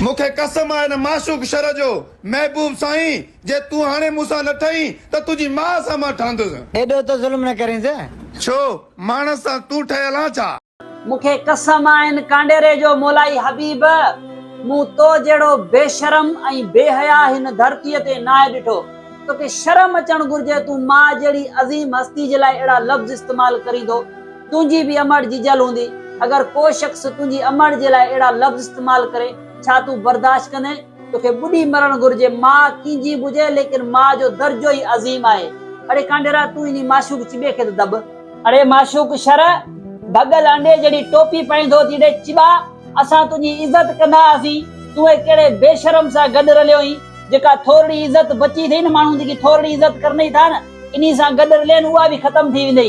मुखे कसम आहे न माशूक शर जो महबूब साईं जे तू हाणे मूंसां न ठही त तुंहिंजी मां सां मां ठहंदुसि। एॾो त ज़ुल्म न करेंसि। छो मानस सां तू ठहियल आ छा? मुखे कसम आहे इन कांडेरे जो मोलाई हबीब, मूं तो जहिड़ो बेशरम ऐं बेहया हिन धरतीअ ते नाहे ॾिठो। तोखे शर्म अचणु घुर्जे तूं मां जहिड़ी अज़ीम हस्ती जे लाइ अहिड़ा लफ़्ज़ इस्तेमाल करींदो। तुंहिंजी बि अमड़ जीजल हूंदी, अगर को शख्स तुंहिंजी अमड़ जे लाइ अहिड़ा लफ़्ज़ इस्तेमाल करे छा तूं बर्दाश्त कंदे? तोखे ॿुॾी मरण घुर्जे। मां कींजी हुजे लेकिन मां जो दर्जो ई अज़ीम आहे। अरे कांडेरा तूं इन माशूक चिॿे खे त दब। अरे माशूक शर भगल अंडे जहिड़ी टोपी पाईंदो थी ॾे चिॿा। असां तुंहिंजी इज़त कंदा हुआसीं, तूं कहिड़े बेशरम सां गॾु रलियो हुई। जेका थोरी इज़त बची थी न माण्हुनि जी थोरी इज़त करणी था न, इन सां गॾु रलियनि उहा बि ख़तम थी वेंदी।